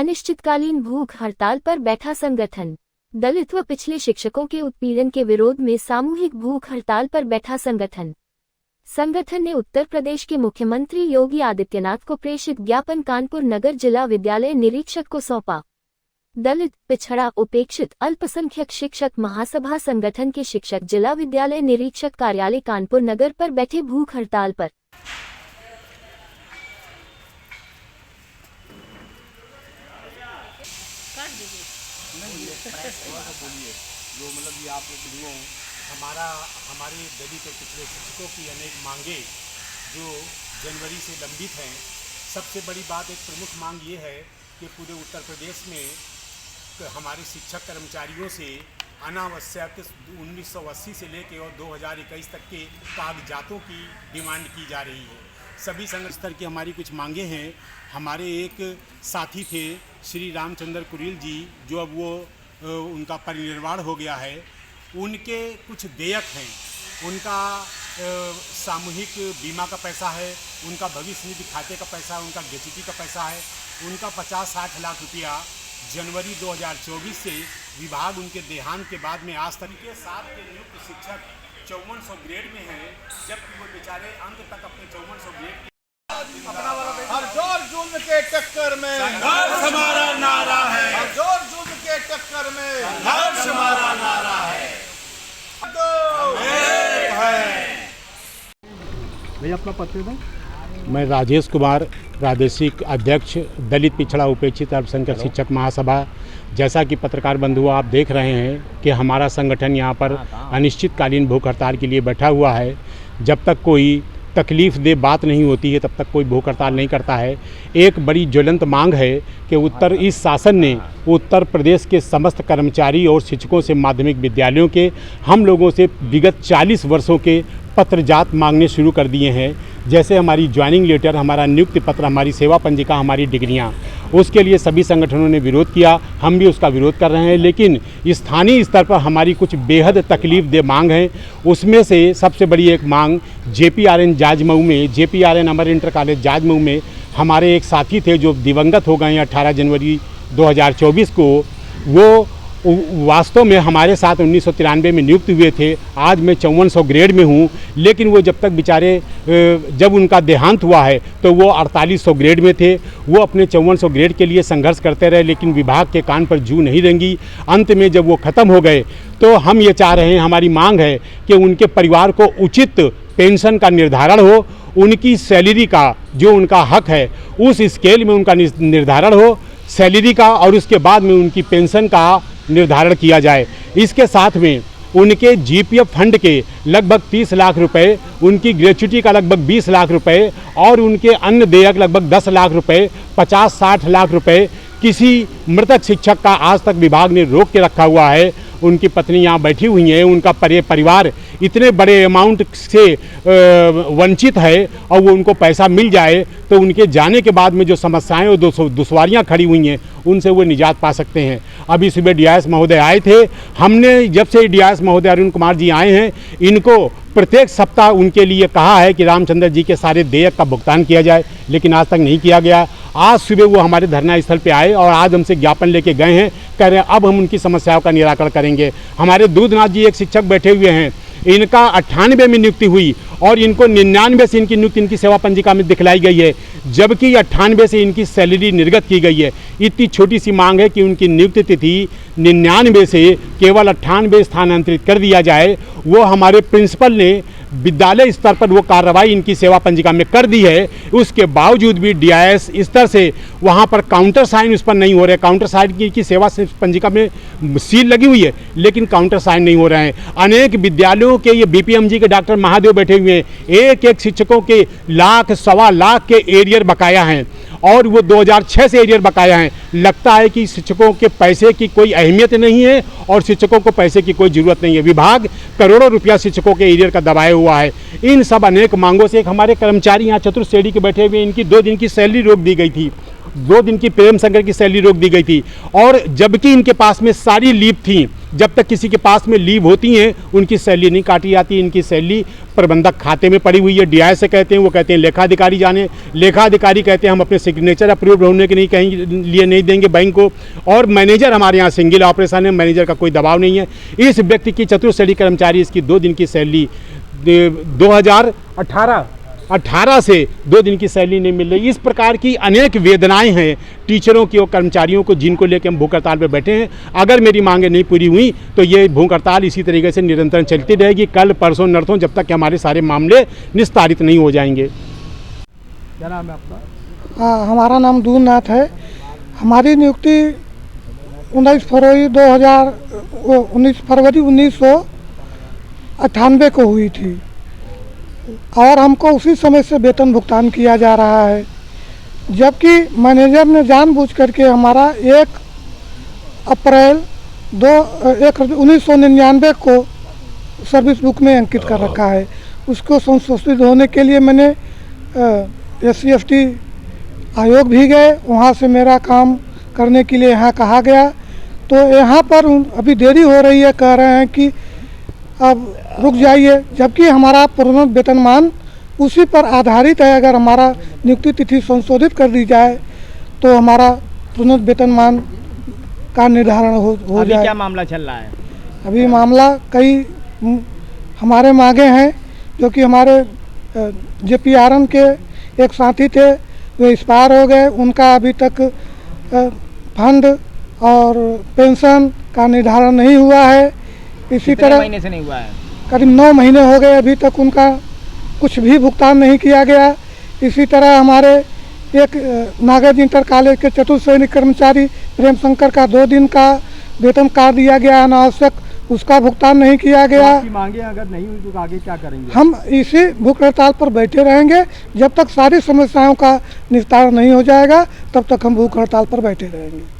अनिश्चितकालीन भूख हड़ताल पर बैठा संगठन। दलित व पिछले शिक्षकों के उत्पीड़न के विरोध में सामूहिक भूख हड़ताल पर बैठा संगठन ने उत्तर प्रदेश के मुख्यमंत्री योगी आदित्यनाथ को प्रेषित ज्ञापन कानपुर नगर जिला विद्यालय निरीक्षक को सौंपा। दलित, पिछड़ा, उपेक्षित, अल्पसंख्यक शिक्षक महासभा संगठन के शिक्षक जिला विद्यालय निरीक्षक कार्यालय कानपुर नगर पर बैठे भूख हड़ताल पर। जो मतलब ये आप लोग हमारे दलित और पिछड़े शिक्षकों की अनेक मांगे जो जनवरी से लंबित हैं। सबसे बड़ी बात, एक प्रमुख मांग ये है कि पूरे उत्तर प्रदेश में हमारे शिक्षक कर्मचारियों से अनावश्यक 1980 से लेकर और 2021 तक के कागजातों की डिमांड की जा रही है। सभी संगठन स्तर की हमारी कुछ मांगे हैं। हमारे एक साथी थे श्री रामचंद्र कुरील जी, जो अब वो उनका परिनिर्वाण हो गया है। उनके कुछ देयक हैं, उनका सामूहिक बीमा का पैसा है, उनका भविष्य निधि खाते का पैसा है, उनका ग्रेच्युटी का पैसा है। उनका 50-60 लाख रुपया जनवरी 2024 से विभाग उनके देहांत के बाद में आज तक के साथ के नियुक्त शिक्षक 5400 ग्रेड में हैं, जबकि वो बेचारे अंत तक अपने 5400 ग्रेड हर जोर जुल्म के टक्कर में संघर्ष हमारा नारा है। हर जोर जुल्म के टक्कर में संघर्ष हमारा नारा है। भैया अपना पत्र दें। मैं राजेश कुमार, प्रादेशिक अध्यक्ष दलित पिछड़ा उपेक्षित अल्पसंख्यक शिक्षक महासभा। जैसा कि पत्रकार बंधु आप देख रहे हैं कि हमारा संगठन यहाँ पर अनिश्चितकालीन भूख हड़ताल के लिए बैठा हुआ है। जब तक कोई तकलीफ दे बात नहीं होती है तब तक कोई भूख हड़ताल नहीं करता है। एक बड़ी ज्वलंत मांग है कि इस शासन ने उत्तर प्रदेश के समस्त कर्मचारी और शिक्षकों से माध्यमिक विद्यालयों के हम लोगों से विगत 40 वर्षों के पत्रजात मांगने शुरू कर दिए हैं। जैसे हमारी ज्वाइनिंग लेटर, हमारा नियुक्ति पत्र, हमारी सेवा पंजिका, हमारी डिग्रियां, उसके लिए सभी संगठनों ने विरोध किया। हम भी उसका विरोध कर रहे हैं, लेकिन स्थानीय स्तर पर हमारी कुछ बेहद तकलीफदेह मांग है। उसमें से सबसे बड़ी एक मांग JPRN जाजमऊ में, JPRN अमर इंटर कॉलेज जाजमऊ में हमारे एक साथी थे जो दिवंगत हो गए हैं 18 जनवरी 2024 को। वो वास्तव में हमारे साथ 1993 में नियुक्त हुए थे। आज मैं 5400 ग्रेड में हूँ, लेकिन वो जब तक बेचारे जब उनका देहांत हुआ है तो वो 4800 ग्रेड में थे। वो अपने 5400 ग्रेड के लिए संघर्ष करते रहे, लेकिन विभाग के कान पर जू नहीं रेंगी। अंत में जब वो ख़त्म हो गए तो हम ये चाह रहे हैं, हमारी मांग है कि उनके परिवार को उचित पेंशन का निर्धारण हो, उनकी सैलरी का जो उनका हक है उस स्केल में उनका निर्धारण हो सैलरी का, और उसके बाद में उनकी पेंशन का निर्धारण किया जाए। इसके साथ में उनके GPF फंड के लगभग 30 लाख रुपए, उनकी ग्रेच्युटी का लगभग 20 लाख रुपए और उनके अन्य देयक लगभग 10 लाख रुपए, 50-60 लाख रुपए किसी मृतक शिक्षक का आज तक विभाग ने रोक के रखा हुआ है। उनकी पत्नी यहाँ बैठी हुई हैं, उनका परिवार इतने बड़े अमाउंट से वंचित है और वो उनको पैसा मिल जाए तो उनके जाने के बाद में जो समस्याएं और दुश्वारियाँ खड़ी हुई हैं उनसे वो निजात पा सकते हैं। अभी सुबह DIS महोदय आए थे। हमने जब से DIS महोदय अरुण कुमार जी आए हैं, इनको प्रत्येक सप्ताह उनके लिए कहा है कि रामचंद्र जी के सारे देयक का भुगतान किया जाए, लेकिन आज तक नहीं किया गया। आज सुबह वो हमारे धरना स्थल पे आए और आज हमसे ज्ञापन लेके गए हैं, कह रहे हैं अब हम उनकी समस्याओं का निराकरण करेंगे। हमारे दूधनाथ जी एक शिक्षक बैठे हुए हैं, इनका 98 में नियुक्ति हुई और इनको 99 से इनकी नियुक्ति इनकी सेवा पंजिका में दिखलाई गई है, जबकि 98 से इनकी सैलरी निर्गत की गई है। इतनी छोटी सी मांग है कि उनकी नियुक्ति तिथि 99 से केवल 98 स्थानांतरित कर दिया जाए। वो हमारे प्रिंसिपल ने विद्यालय स्तर पर वो कार्रवाई इनकी सेवा पंजिका में कर दी है, उसके बावजूद भी DIS स्तर से वहाँ पर काउंटर साइन उस पर नहीं हो रहे। काउंटर साइन की सेवा पंजिका में सील लगी हुई है, लेकिन काउंटर साइन नहीं हो रहे हैं। अनेक विद्यालयों के ये BPMG के डॉक्टर महादेव बैठे हुए हैं, एक शिक्षकों के लाख सवा लाख के एरियर बकाया हैं और वो 2006 से एरियर बकाया हैं। लगता है कि शिक्षकों के पैसे की कोई अहमियत नहीं है और शिक्षकों को पैसे की कोई ज़रूरत नहीं है। विभाग करोड़ों रुपया शिक्षकों के एरियर का दबाया हुआ है। इन सब अनेक मांगों से एक हमारे कर्मचारी यहाँ चतुर्थ श्रेणी के बैठे हुए, इनकी 2 दिन की सैलरी रोक दी गई थी 2 दिन की प्रेम संकर की सैलरी रोक दी गई थी। और जबकि इनके पास में सारी लीव थी, जब तक किसी के पास में लीव होती हैं उनकी सैलरी नहीं काटी जाती। इनकी सैलरी प्रबंधक खाते में पड़ी हुई है। डीआई से कहते हैं, वो कहते हैं लेखाधिकारी जाने, लेखाधिकारी कहते हैं हम अपने सिग्नेचर अप्रूव होने के नहीं कहीं लिए नहीं देंगे बैंक को। और मैनेजर हमारे यहाँ सिंगल ऑपरेशन है, मैनेजर का कोई दबाव नहीं है। इस व्यक्ति की चतुर्श्रेणी कर्मचारी, इसकी 2 दिन की सैलरी 2018 से 2 दिन की सैलरी नहीं मिल रही। इस प्रकार की अनेक वेदनाएं हैं टीचरों की और कर्मचारियों को, जिनको लेकर हम भूख हड़ताल पर बैठे हैं। अगर मेरी मांगें नहीं पूरी हुई तो ये भूख हड़ताल इसी तरीके से निरंतर चलती रहेगी, कल परसों नरसों, जब तक कि हमारे सारे मामले निस्तारित नहीं हो जाएंगे। क्या नाम है आपका? हाँ, हमारा नाम दूरनाथ है। हमारी नियुक्ति 19 फरवरी 1998 को हुई थी और हमको उसी समय से वेतन भुगतान किया जा रहा है, जबकि मैनेजर ने जानबूझ करके हमारा 1 अप्रैल 1999 को सर्विस बुक में अंकित कर रखा है। उसको संशोधित होने के लिए मैंने SC/ST आयोग भी गए, वहाँ से मेरा काम करने के लिए यहाँ कहा गया। तो यहाँ पर अभी देरी हो रही है, कह रहे हैं कि अब रुक जाइए, जबकि हमारा प्रोन्नत वेतनमान उसी पर आधारित है। अगर हमारा नियुक्ति तिथि संशोधित कर दी जाए तो हमारा प्रोन्नत वेतनमान का निर्धारण हो अभी जाए। क्या मामला चल रहा है? अभी मामला कई हमारे मांगे हैं, जो कि हमारे JPRN के एक साथी थे, वे एक्सपायर हो गए। उनका अभी तक फंड और पेंशन का निर्धारण नहीं हुआ है। इसी तरह महीने से नहीं हुआ है? करीब 9 महीने हो गए, अभी तक उनका कुछ भी भुगतान नहीं किया गया। इसी तरह हमारे एक नागद इंटर कॉलेज के चतुर्श्रेणी कर्मचारी प्रेम शंकर का 2 दिन का वेतन काट दिया गया अनावश्यक, उसका भुगतान नहीं किया गया। आपकी मांगे अगर नहीं हुई तो आगे क्या करेंगे? हम इसी भूख हड़ताल पर बैठे रहेंगे जब तक सारी समस्याओं का निस्तारण नहीं हो जाएगा, तब तक हम भूख हड़ताल पर बैठे रहेंगे।